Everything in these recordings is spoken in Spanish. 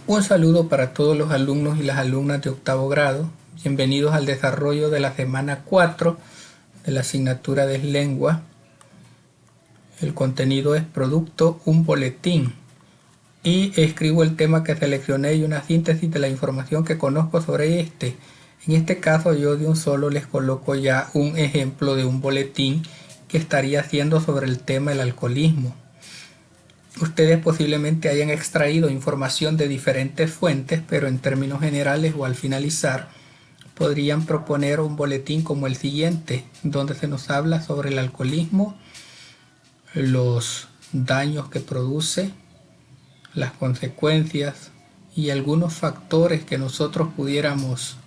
Un saludo para todos los alumnos y las alumnas de octavo grado. Bienvenidos al desarrollo de la semana 4 de la asignatura de lengua. El contenido es producto, un boletín. Y escribo el tema que seleccioné y una síntesis de la información que conozco sobre este. En este caso yo de un solo les coloco ya un ejemplo de un boletín que estaría haciendo sobre el tema del alcoholismo. Ustedes posiblemente hayan extraído información de diferentes fuentes, pero en términos generales o al finalizar podrían proponer un boletín como el siguiente, donde se nos habla sobre el alcoholismo, los daños que produce, las consecuencias y algunos factores que nosotros pudiéramos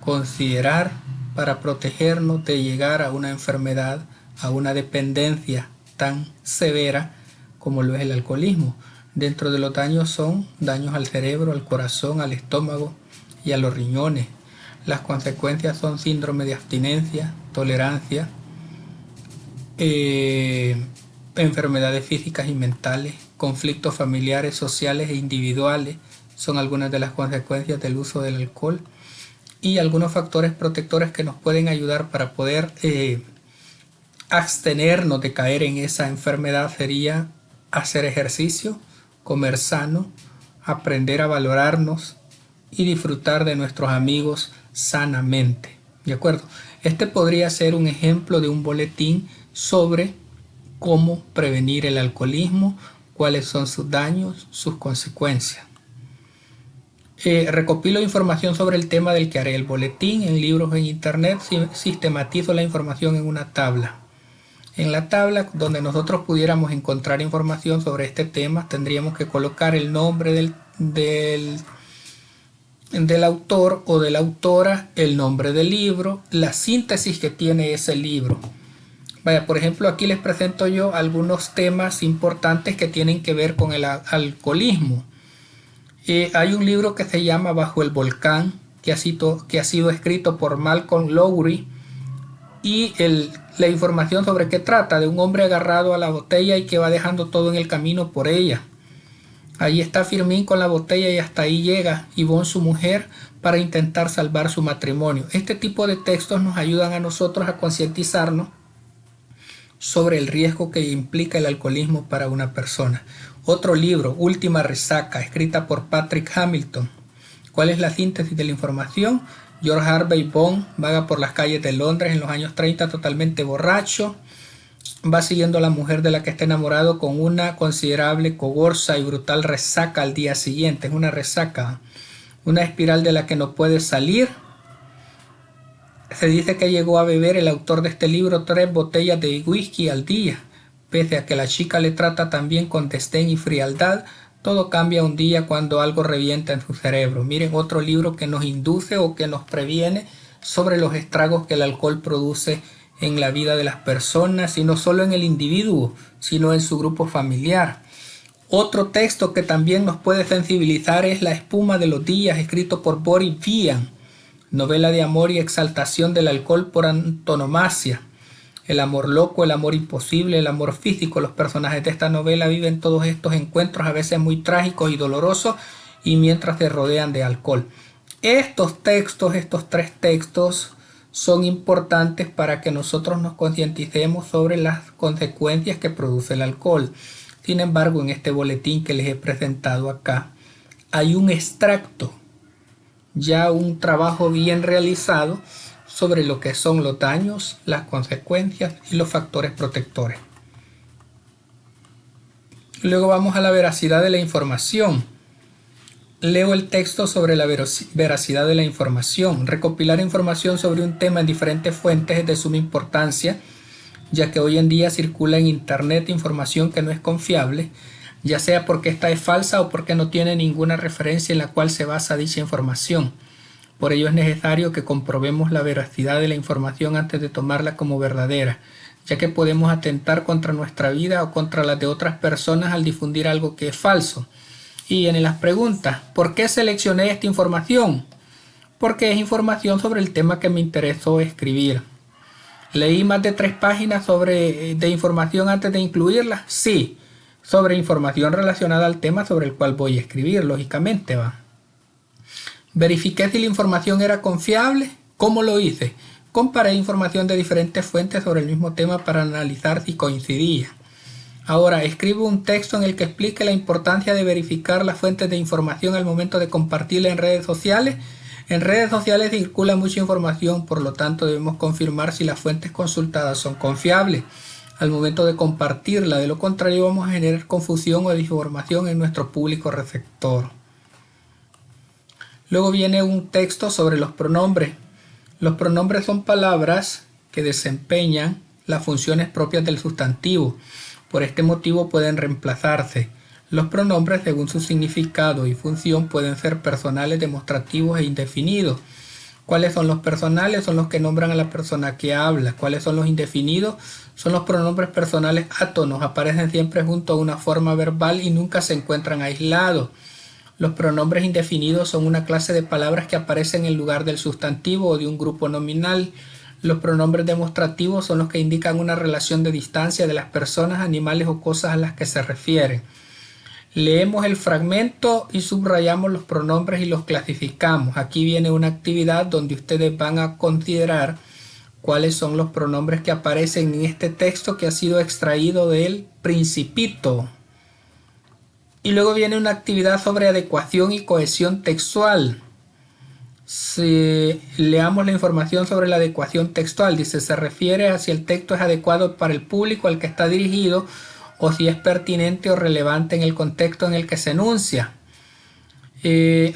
considerar para protegernos de llegar a una enfermedad, a una dependencia tan severa como lo es el alcoholismo. Dentro de los daños son daños al cerebro, al corazón, al estómago y a los riñones. Las consecuencias son síndrome de abstinencia, tolerancia, enfermedades físicas y mentales, conflictos familiares, sociales e individuales son algunas de las consecuencias del uso del alcohol, y algunos factores protectores que nos pueden ayudar para poder abstenernos de caer en esa enfermedad sería hacer ejercicio, comer sano, aprender a valorarnos y disfrutar de nuestros amigos sanamente. ¿De acuerdo? Este podría ser un ejemplo de un boletín sobre cómo prevenir el alcoholismo, cuáles son sus daños, sus consecuencias. Recopilo información sobre el tema del que haré el boletín en libros en internet, sistematizo la información en una tabla. En la tabla donde nosotros pudiéramos encontrar información sobre este tema, tendríamos que colocar el nombre del autor o de la autora, el nombre del libro, la síntesis que tiene ese libro. Vaya, por ejemplo, aquí les presento yo algunos temas importantes que tienen que ver con el alcoholismo. Hay un libro que se llama Bajo el volcán, que ha sido escrito por Malcolm Lowry, y la información sobre qué trata, de un hombre agarrado a la botella y que va dejando todo en el camino por ella. Ahí está Firmín con la botella y hasta ahí llega Ivonne, su mujer, para intentar salvar su matrimonio. Este tipo de textos nos ayudan a nosotros a concientizarnos sobre el riesgo que implica el alcoholismo para una persona. Otro libro, Última Resaca, escrita por Patrick Hamilton. ¿Cuál es la síntesis de la información? George Harvey Bond vaga por las calles de Londres en los años 30 totalmente borracho. Va siguiendo a la mujer de la que está enamorado con una considerable, cogorza y brutal resaca al día siguiente. Es una resaca, una espiral de la que no puede salir. Se dice que llegó a beber el autor de este libro 3 botellas de whisky al día. Pese a que la chica le trata también con desdén y frialdad, todo cambia un día cuando algo revienta en su cerebro. Miren, otro libro que nos induce o que nos previene sobre los estragos que el alcohol produce en la vida de las personas, y no solo en el individuo, sino en su grupo familiar. Otro texto que también nos puede sensibilizar es La espuma de los días, escrito por Boris Vian, novela de amor y exaltación del alcohol por antonomasia. El amor loco, el amor imposible, el amor físico. Los personajes de esta novela viven todos estos encuentros a veces muy trágicos y dolorosos, y mientras se rodean de alcohol. Estos tres textos son importantes para que nosotros nos concienticemos sobre las consecuencias que produce el alcohol. Sin embargo, en este boletín que les he presentado acá, hay un extracto, ya un trabajo bien realizado sobre lo que son los daños, las consecuencias y los factores protectores. Luego vamos a la veracidad de la información. Leo el texto sobre la veracidad de la información. Recopilar información sobre un tema en diferentes fuentes es de suma importancia, ya que hoy en día circula en internet información que no es confiable, ya sea porque esta es falsa o porque no tiene ninguna referencia en la cual se basa dicha información. Por ello es necesario que comprobemos la veracidad de la información antes de tomarla como verdadera, ya que podemos atentar contra nuestra vida o contra las de otras personas al difundir algo que es falso. Y en las preguntas, ¿por qué seleccioné esta información? Porque es información sobre el tema que me interesó escribir. ¿Leí más de 3 páginas de información antes de incluirla? Sí. sobre información relacionada al tema sobre el cual voy a escribir, lógicamente va. Verifiqué si la información era confiable. ¿Cómo lo hice? Comparé información de diferentes fuentes sobre el mismo tema para analizar si coincidía. Ahora, escribo un texto en el que explique la importancia de verificar las fuentes de información al momento de compartirla en redes sociales. En redes sociales circula mucha información, por lo tanto debemos confirmar si las fuentes consultadas son confiables al momento de compartirla. De lo contrario, vamos a generar confusión o desinformación en nuestro público receptor. Luego viene un texto sobre los pronombres. Los pronombres son palabras que desempeñan las funciones propias del sustantivo. Por este motivo pueden reemplazarse. Los pronombres, según su significado y función, pueden ser personales, demostrativos e indefinidos. ¿Cuáles son los personales? Son los que nombran a la persona que habla. ¿Cuáles son los indefinidos? Son los pronombres personales átonos. Aparecen siempre junto a una forma verbal y nunca se encuentran aislados. Los pronombres indefinidos son una clase de palabras que aparecen en lugar del sustantivo o de un grupo nominal. Los pronombres demostrativos son los que indican una relación de distancia de las personas, animales o cosas a las que se refieren. Leemos el fragmento y subrayamos los pronombres y los clasificamos. Aquí viene una actividad donde ustedes van a considerar cuáles son los pronombres que aparecen en este texto que ha sido extraído del Principito. Y luego viene una actividad sobre adecuación y cohesión textual. Si leamos la información sobre la adecuación textual, dice, se refiere a si el texto es adecuado para el público al que está dirigido o si es pertinente o relevante en el contexto en el que se enuncia.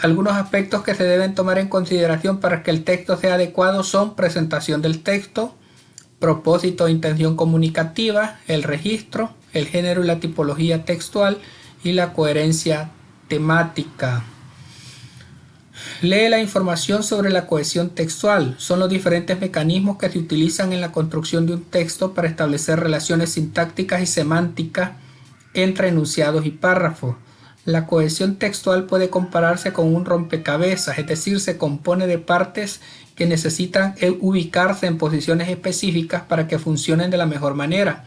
Algunos aspectos que se deben tomar en consideración para que el texto sea adecuado son presentación del texto, propósito e intención comunicativa, el registro, el género y la tipología textual y la coherencia temática. Lee la información sobre la cohesión textual. Son los diferentes mecanismos que se utilizan en la construcción de un texto para establecer relaciones sintácticas y semánticas entre enunciados y párrafos. La cohesión textual puede compararse con un rompecabezas, es decir, se compone de partes que necesitan ubicarse en posiciones específicas para que funcionen de la mejor manera.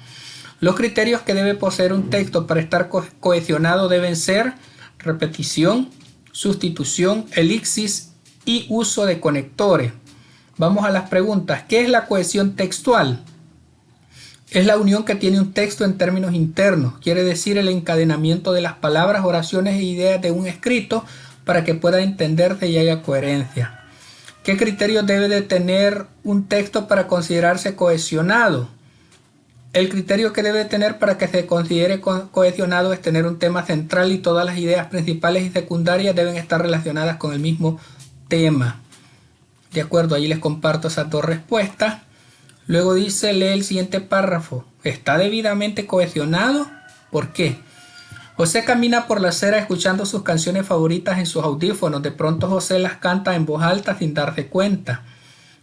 Los criterios que debe poseer un texto para estar cohesionado deben ser repetición, sustitución, elipsis y uso de conectores. Vamos a las preguntas. ¿Qué es la cohesión textual? Es la unión que tiene un texto en términos internos. Quiere decir el encadenamiento de las palabras, oraciones e ideas de un escrito para que pueda entenderse y haya coherencia. ¿Qué criterios debe de tener un texto para considerarse cohesionado? El criterio que debe tener para que se considere cohesionado es tener un tema central y todas las ideas principales y secundarias deben estar relacionadas con el mismo tema. De acuerdo, ahí les comparto esas dos respuestas. Luego dice, lee el siguiente párrafo. ¿Está debidamente cohesionado? ¿Por qué? José camina por la acera escuchando sus canciones favoritas en sus audífonos. De pronto José las canta en voz alta sin darse cuenta.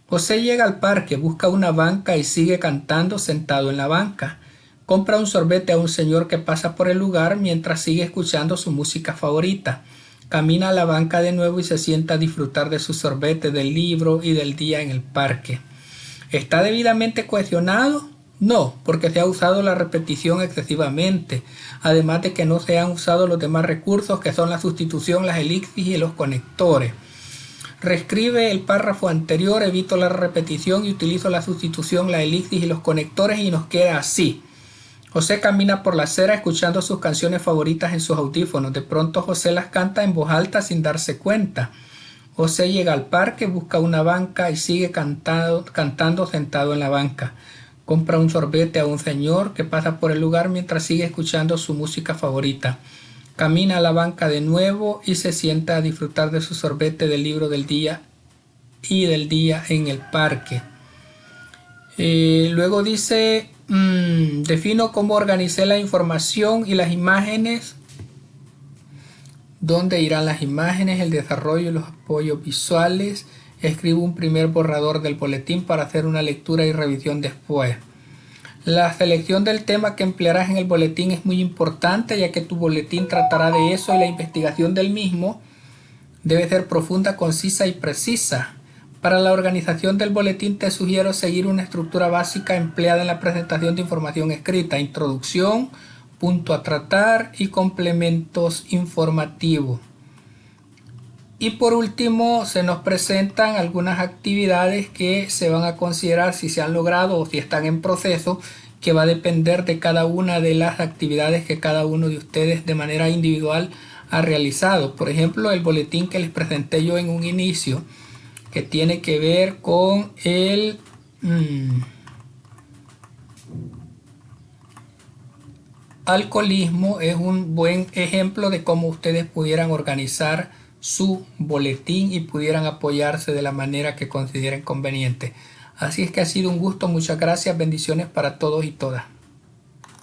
José llega al parque, busca una banca y sigue cantando sentado en la banca. Compra un sorbete a un señor que pasa por el lugar mientras sigue escuchando su música favorita. Camina a la banca de nuevo y se sienta a disfrutar de su sorbete, del libro y del día en el parque. ¿Está debidamente cohesionado? No, porque se ha usado la repetición excesivamente, además de que no se han usado los demás recursos que son la sustitución, las elipsis y los conectores. Reescribe el párrafo anterior, evito la repetición y utilizo la sustitución, la elipsis y los conectores y nos queda así. José camina por la acera escuchando sus canciones favoritas en sus audífonos. De pronto José las canta en voz alta sin darse cuenta. José llega al parque, busca una banca y sigue cantando sentado en la banca. Compra un sorbete a un señor que pasa por el lugar mientras sigue escuchando su música favorita. Camina a la banca de nuevo y se sienta a disfrutar de su sorbete, del libro del día y del día en el parque. Luego dice, defino cómo organicé la información y las imágenes, dónde irán las imágenes, el desarrollo y los apoyos visuales. Escribo un primer borrador del boletín para hacer una lectura y revisión después. La selección del tema que emplearás en el boletín es muy importante, ya que tu boletín tratará de eso y la investigación del mismo debe ser profunda, concisa y precisa. Para la organización del boletín te sugiero seguir una estructura básica empleada en la presentación de información escrita: introducción, punto a tratar y complementos informativos. Y por último se nos presentan algunas actividades que se van a considerar si se han logrado o si están en proceso, que va a depender de cada una de las actividades que cada uno de ustedes de manera individual ha realizado. Por ejemplo, el boletín que les presenté yo en un inicio, que tiene que ver con el alcoholismo, es un buen ejemplo de cómo ustedes pudieran organizar su boletín y pudieran apoyarse de la manera que consideren conveniente. Así es que ha sido un gusto, muchas gracias, bendiciones para todos y todas.